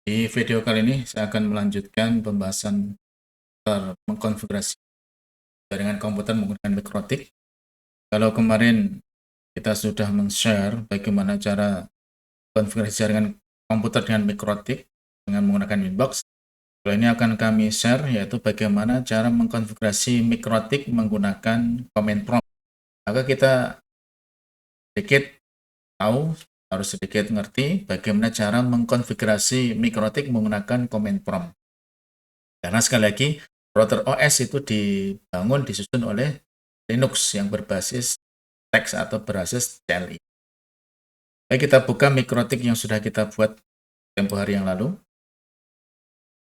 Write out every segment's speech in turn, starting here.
Di video kali ini saya akan melanjutkan pembahasan mengkonfigurasi jaringan komputer menggunakan mikrotik. Kalau kemarin kita sudah men-share bagaimana cara konfigurasi jaringan komputer dengan mikrotik dengan menggunakan Winbox. Kalau ini akan kami share yaitu bagaimana cara mengkonfigurasi mikrotik menggunakan command prompt. Maka kita sedikit tahu, harus sedikit ngerti bagaimana cara mengkonfigurasi mikrotik menggunakan command prompt. Karena sekali lagi, router OS itu dibangun, disusun oleh Linux yang berbasis teks atau berbasis CLI. Baik, kita buka mikrotik yang sudah kita buat tempo hari yang lalu.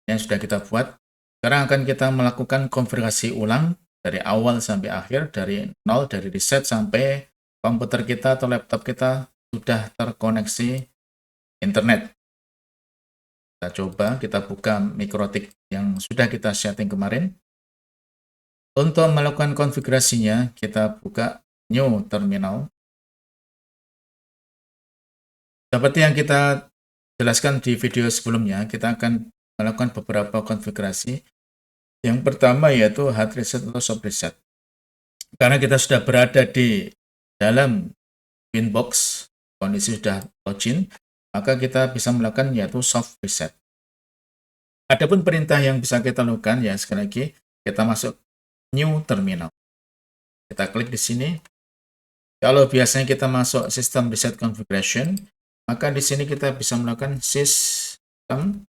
Yang sudah kita buat. Sekarang akan kita melakukan konfigurasi ulang dari awal sampai akhir, dari nol, dari reset sampai komputer kita atau laptop kita sudah terkoneksi internet. Kita coba, kita buka mikrotik yang sudah kita setting kemarin. Untuk melakukan konfigurasinya, kita buka New Terminal. Seperti yang kita jelaskan di video sebelumnya, kita akan melakukan beberapa konfigurasi. Yang pertama yaitu hard reset atau soft reset. Karena kita sudah berada di dalam Winbox, kondisi sudah login, maka kita bisa melakukan yaitu soft reset. Adapun perintah yang bisa kita lakukan, ya sekali lagi, kita masuk New Terminal. Kita klik di sini. Kalau biasanya kita masuk System Reset Configuration, maka di sini kita bisa melakukan System.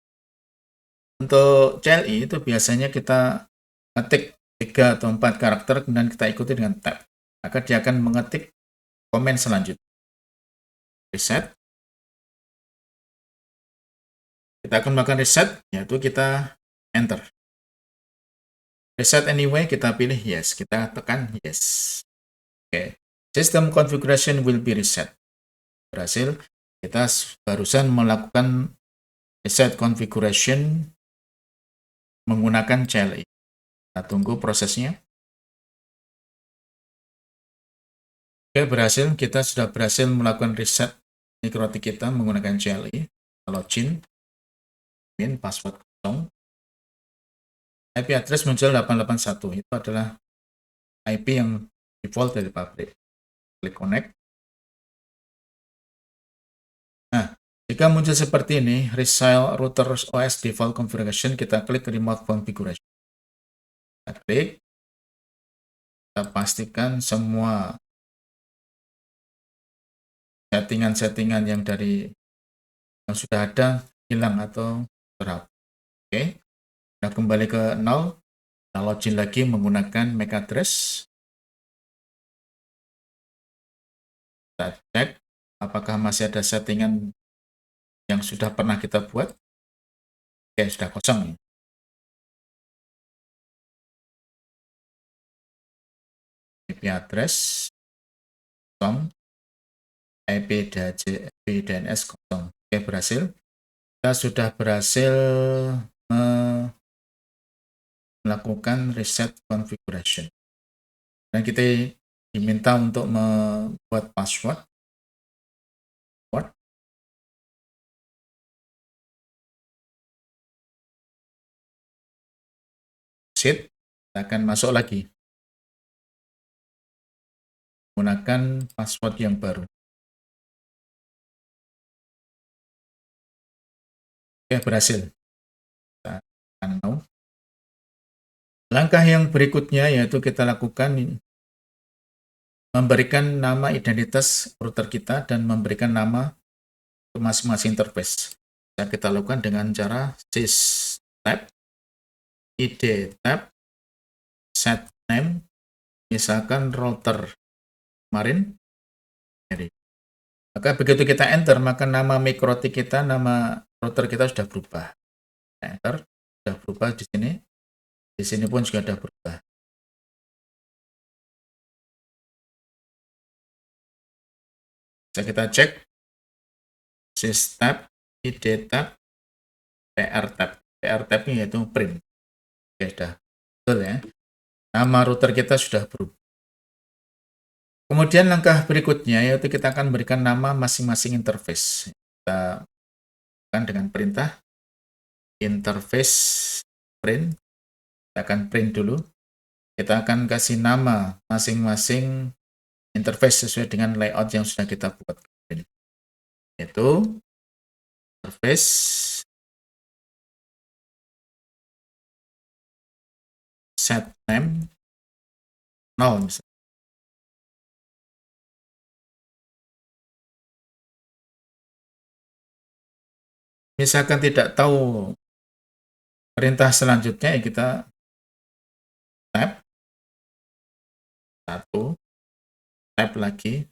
Untuk CLI itu biasanya kita ketik 3 atau 4 karakter, kemudian kita ikuti dengan tab. Maka dia akan mengetik komen selanjutnya. Reset. Kita akan melakukan reset, yaitu kita enter. Reset anyway, kita pilih yes. Kita tekan yes. Oke. System configuration will be reset. Berhasil. Kita barusan melakukan reset configuration menggunakan CLI. Kita tunggu prosesnya. Oke, berhasil. Kita sudah berhasil melakukan reset mikrotik kita menggunakan CLI. Login. Password kosong. IP address muncul 881. Itu adalah IP yang default dari pabrik. Klik connect. Nah, jika muncul seperti ini, Resile Router OS Default Configuration, kita klik Remote Configuration. Kita klik. Kita pastikan semua settingan-settingan yang sudah ada hilang atau terhapus. Oke. Kita kembali ke 0. Kita login lagi menggunakan MAC address. Kita cek apakah masih ada settingan yang sudah pernah kita buat. Oke, sudah kosong. IP address kosong. IP DNS kosong. Oke, berhasil. Kita sudah berhasil melakukan reset configuration. Dan kita diminta untuk membuat password. Kita akan masuk lagi. Menggunakan password yang baru. Oke, berhasil. Kita akan mau. Langkah yang berikutnya yaitu kita lakukan memberikan nama identitas router kita dan memberikan nama ke masing-masing interface. Yang kita lakukan dengan cara systab, id tab, set name, misalkan router kemarin. Maka begitu kita enter, maka nama mikrotik kita, nama router kita sudah berubah. Enter, sudah berubah di sini. Di sini pun juga sudah berubah. Bisa kita cek systab, id tab, pr tab. PR tab-nya yaitu print. Oke, sudah. Betul ya. Nama router kita sudah berubah. Kemudian langkah berikutnya yaitu kita akan berikan nama masing-masing interface. Kita lakukan dengan perintah interface print. Kita akan print dulu. Kita akan kasih nama masing-masing interface sesuai dengan layout yang sudah kita buat. Yaitu interface set name 0 misalnya. Misalkan tidak tahu perintah selanjutnya, ya kita tab 1, tab lagi,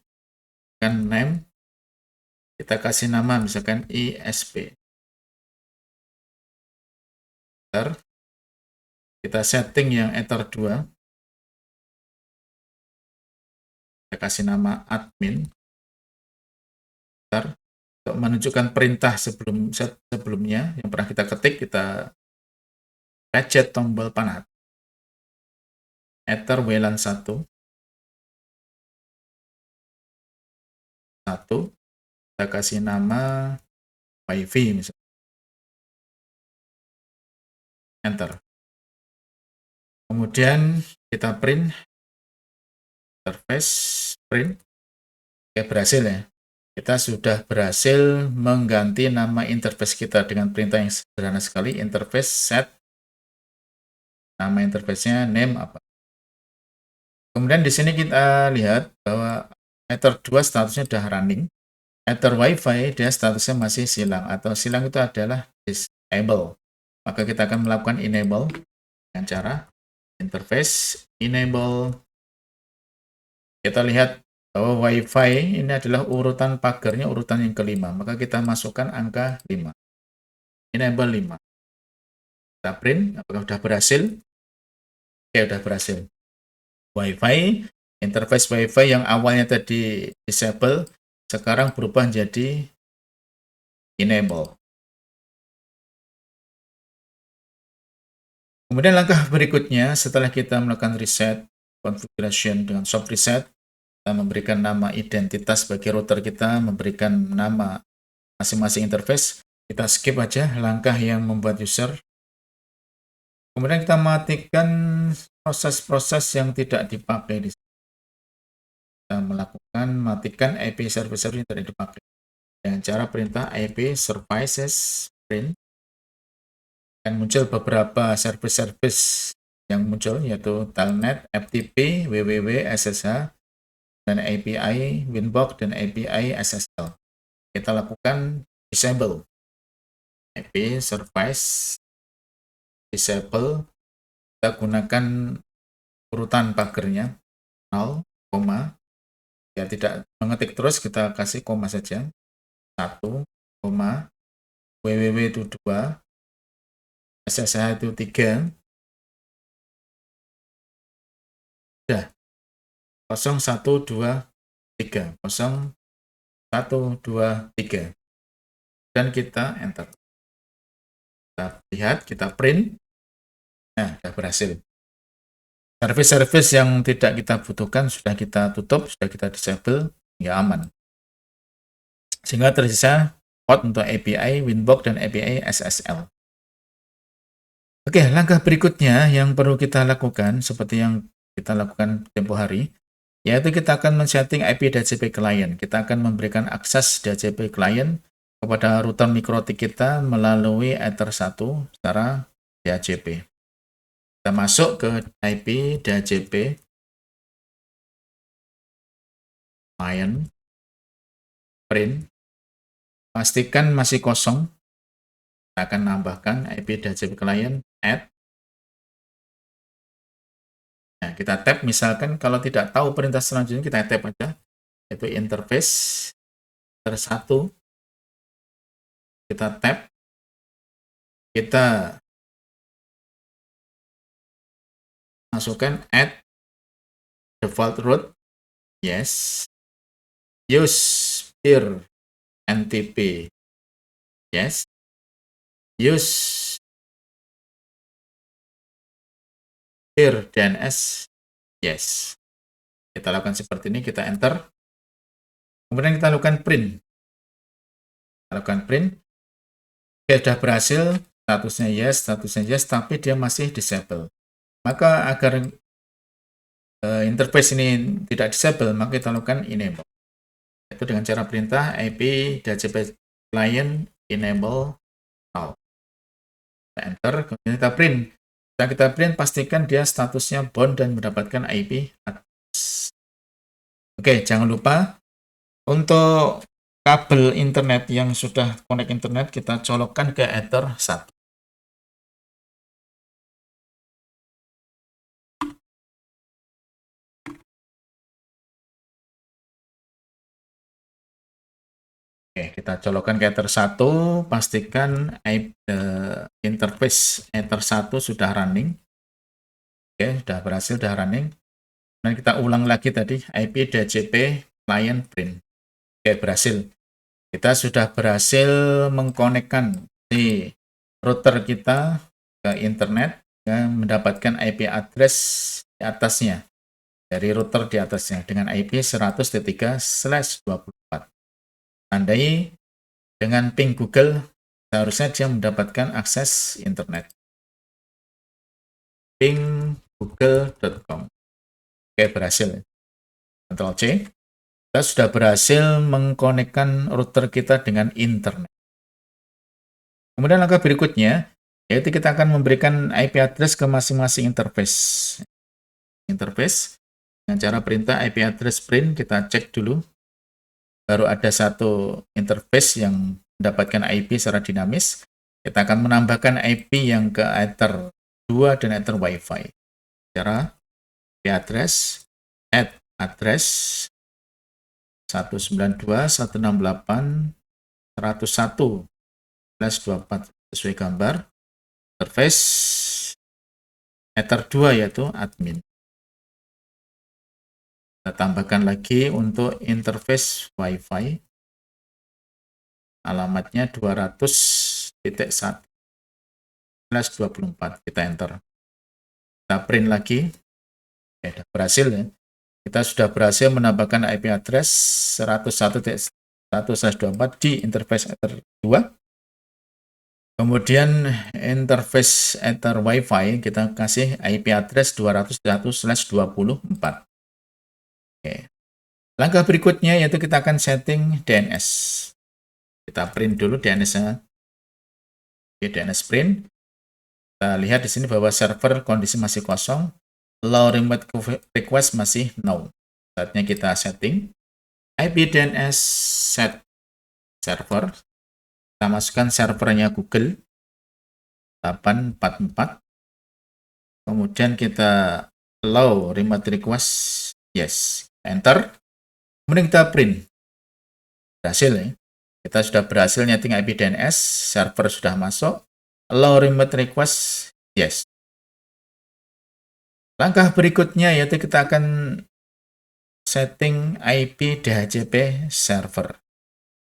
kan name, kita kasih nama misalkan ISP. Kita setting yang ether 2, kita kasih nama admin. Untuk menunjukkan perintah sebelumnya yang pernah kita ketik, kita pencet tombol panah. Ether WLAN 1, kita kasih nama wifi misalnya. Enter. Kemudian kita print interface print. Oke, berhasil ya. Kita sudah berhasil mengganti nama interface kita dengan perintah yang sederhana sekali, interface set. Nama interface-nya name apa. Kemudian di sini kita lihat bahwa ether 2 statusnya sudah running. Ether Wi-Fi dia statusnya masih silang, atau silang itu adalah disable. Maka kita akan melakukan enable dengan cara interface enable. Kita lihat bahwa Wi-Fi ini adalah urutan pagarnya urutan yang kelima, maka kita masukkan angka 5. Enable 5. Kita print, apakah sudah berhasil? Oke, sudah berhasil. Wi-Fi, interface Wi-Fi yang awalnya tadi disable, sekarang berubah menjadi enable. Kemudian langkah berikutnya, setelah kita melakukan reset configuration dengan soft reset, kita memberikan nama identitas bagi router kita, memberikan nama masing-masing interface, kita skip aja langkah yang membuat user. Kemudian kita matikan proses-proses yang tidak dipakai di sini. Kita matikan IP service-service yang tidak dipakai dengan cara perintah IP services print. Dan muncul beberapa service-service yang muncul, yaitu Telnet, FTP, WWW, SSH, dan API Winbox dan API SSL. Kita lakukan disable IP service disable. Kita gunakan urutan pagernya 0, ya tidak mengetik terus, kita kasih koma saja. 1, WWW itu 2, SSH itu 3. Sudah. 0, 1, 2, 3. 0, 1, 2, 3. Dan kita enter. Kita lihat, kita print. Nah, sudah berhasil. Service-service yang tidak kita butuhkan sudah kita tutup, sudah kita disable, ya aman. Sehingga tersisa port untuk API Winbox dan API SSL. Oke, langkah berikutnya yang perlu kita lakukan, seperti yang kita lakukan tempo hari, yaitu kita akan men-setting IP DHCP client. Kita akan memberikan akses DHCP client kepada router mikrotik kita melalui Ether 1 secara DHCP. Kita masuk ke IP DHCP client, print, pastikan masih kosong. Kita akan nambahkan IP DHCP client, add. Nah, kita tab, misalkan kalau tidak tahu perintah selanjutnya, kita tab aja, yaitu interface Ether 1. Kita tab, kita masukkan add default route, yes. Use peer NTP, yes. Use peer DNS, yes. Kita lakukan seperti ini, kita enter. Kemudian kita lakukan print. Kita lakukan print. Oke, sudah berhasil. statusnya yes, tapi dia masih disable. Maka agar interface ini tidak disable, maka kita lakukan enable. Itu dengan cara perintah IP DHCP client enable null. Kita enter, kemudian kita print. Setelah kita print, pastikan dia statusnya bound dan mendapatkan IP address. Oke, jangan lupa untuk kabel internet yang sudah connect internet, kita colokkan ke Ether 1. Oke, kita colokkan ke Ether 1, pastikan interface Ether 1 sudah running. Oke, sudah berhasil, sudah running. Dan kita ulang lagi tadi, IP DHCP client print. Oke, berhasil. Kita sudah berhasil mengkonekkan si router kita ke internet dan mendapatkan IP address di atasnya, dari router di atasnya dengan IP 100.3/24. Tandai dengan ping Google, seharusnya dia mendapatkan akses internet. Ping google.com. Oke, berhasil. Ctrl C. Kita sudah berhasil mengkonekkan router kita dengan internet. Kemudian langkah berikutnya, yaitu kita akan memberikan IP address ke masing-masing interface. Dengan cara perintah IP address print, kita cek dulu. Baru ada satu interface yang mendapatkan IP secara dinamis. Kita akan menambahkan IP yang ke Ether 2 dan Ether Wi-Fi. Cara IP address, add address 192.168.101/24 sesuai gambar. Interface Ether 2 yaitu admin. Kita tambahkan lagi untuk interface Wi-Fi. Alamatnya 200.1/24. Kita enter. Kita print lagi. Oke, sudah berhasil ya. Kita sudah berhasil menambahkan IP address 101.1/24 di interface Ether 2. Kemudian interface Ether Wi-Fi kita kasih IP address 200.1/24. Oke. Langkah berikutnya yaitu kita akan setting DNS. Kita print dulu DNS-nya. Oke, DNS print. Kita lihat di sini bahwa server kondisi masih kosong. Allow remote request masih no. Saatnya kita setting. IP DNS set server. Kita masukkan servernya Google 844. Kemudian kita allow remote request yes. Enter. Kemudian kita print. Berhasil ya. Kita sudah berhasil nyeting IP DNS, server sudah masuk. Allow remote request yes. Langkah berikutnya yaitu kita akan setting IP DHCP server.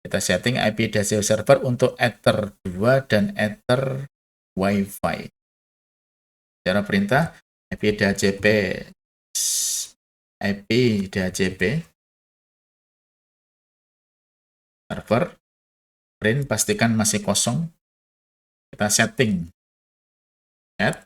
Kita setting IP DHCP server untuk Ether 2 dan Ether Wi-Fi. Cara perintah IP DHCP server print, pastikan masih kosong. Kita setting add.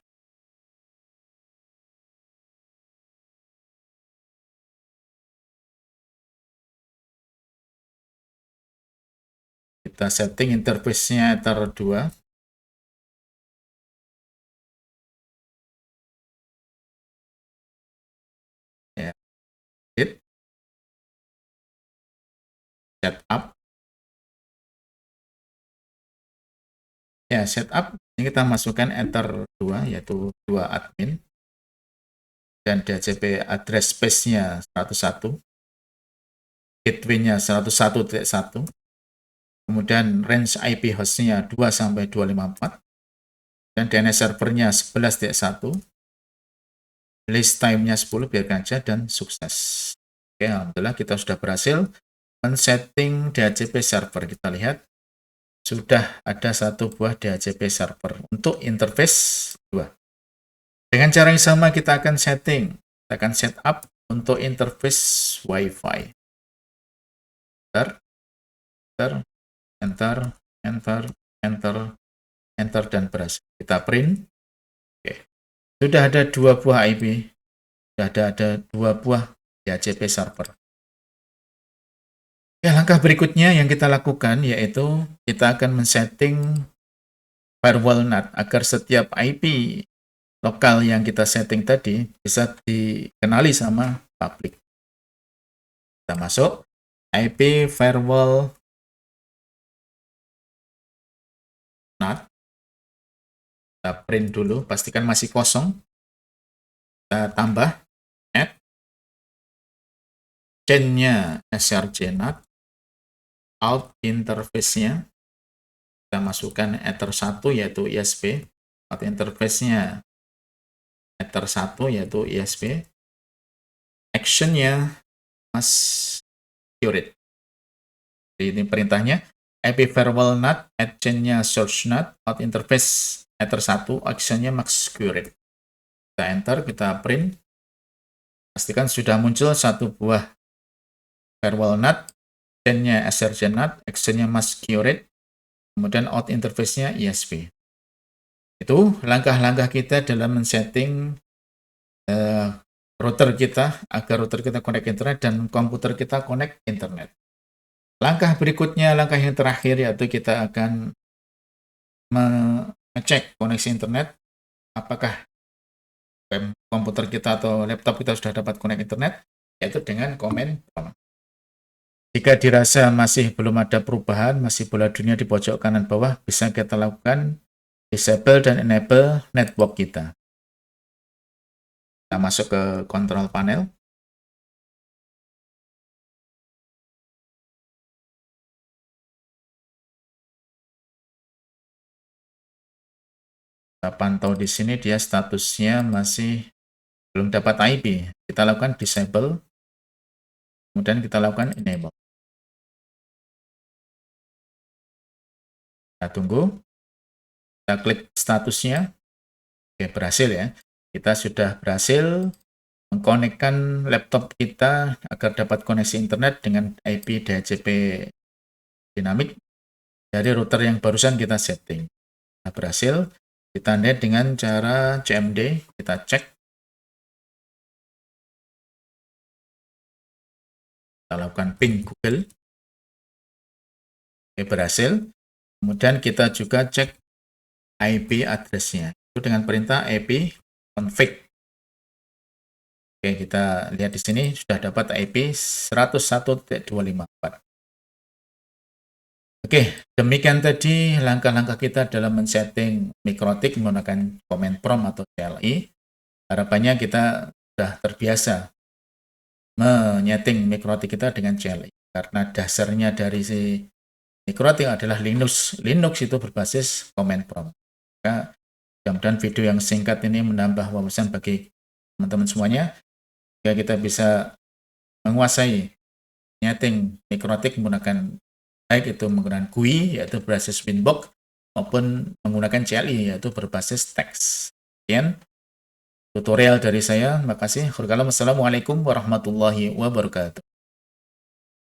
Kita setting interface-nya Ether 2. Ya. Hit. Setup. Ya, setup. Ini kita masukkan Ether 2, yaitu 2 admin. Dan DHCP address space-nya 101. Gateway-nya 101.1. Kemudian range IP host-nya 2-254. Dan DNS servernya 11.1. List time-nya 10, biarkan aja, dan sukses. Oke, alhamdulillah kita sudah berhasil men-setting DHCP server. Kita lihat sudah ada satu buah DHCP server untuk interface 2. Dengan cara yang sama kita akan setting, kita akan setup untuk interface Wi-Fi. Enter, enter, enter, enter, enter, enter dan berhasil. Kita print. Oke. Sudah ada 2 buah IP. Sudah ada 2 buah DHCP server. Ya, langkah berikutnya yang kita lakukan yaitu kita akan men-setting firewall NAT agar setiap IP lokal yang kita setting tadi bisa dikenali sama public. Kita masuk IP firewall NAT. Kita print dulu, pastikan masih kosong. Kita tambah add chain-nya src NAT, out interface-nya. Kita masukkan ether 1 yaitu ISP, out interface-nya ether 1 yaitu ISP. Action-nya must curate. Ini perintahnya IP firewall NAT, add chain-nya source NAT, out interface ether 1, action-nya must curate. Kita enter, kita print. Pastikan sudah muncul 1 buah firewall NAT, chain-nya src NAT, action-nya must curate, kemudian out interface-nya ISP. Itu langkah-langkah kita dalam men-setting router kita agar router kita connect internet dan komputer kita connect internet. Langkah berikutnya, langkah yang terakhir yaitu kita akan mengecek koneksi internet apakah komputer kita atau laptop kita sudah dapat connect internet, yaitu dengan command prompt. Jika dirasa masih belum ada perubahan, masih bola dunia di pojok kanan bawah, bisa kita lakukan disable dan enable network kita. Kita masuk ke control panel. Kita pantau di sini dia statusnya masih belum dapat IP. Kita lakukan disable, kemudian kita lakukan enable. Kita tunggu. Kita klik statusnya. Oke, berhasil ya. Kita sudah berhasil mengkonekkan laptop kita agar dapat koneksi internet dengan IP DHCP dinamik dari router yang barusan kita setting. Nah, berhasil. Ditandai dengan cara CMD. Kita cek. Kita lakukan ping Google. Oke, berhasil. Kemudian kita juga cek IP address-nya. Itu dengan perintah ip config. Oke, kita lihat di sini sudah dapat IP 101.254. Oke, demikian tadi langkah-langkah kita dalam men-setting mikrotik menggunakan command prompt atau CLI. Harapannya kita sudah terbiasa menyeting mikrotik kita dengan CLI. Karena dasarnya dari si mikrotik adalah Linux. Linux itu berbasis command prompt. Maka mudah-mudahan video yang singkat ini menambah wawasan bagi teman-teman semuanya. Jika kita bisa menguasai nyeting mikrotik menggunakan baik itu menggunakan GUI yaitu berbasis Winbox maupun menggunakan CLI yaitu berbasis teks. Sekian tutorial dari saya. Terima kasih. Assalamualaikum warahmatullahi wabarakatuh.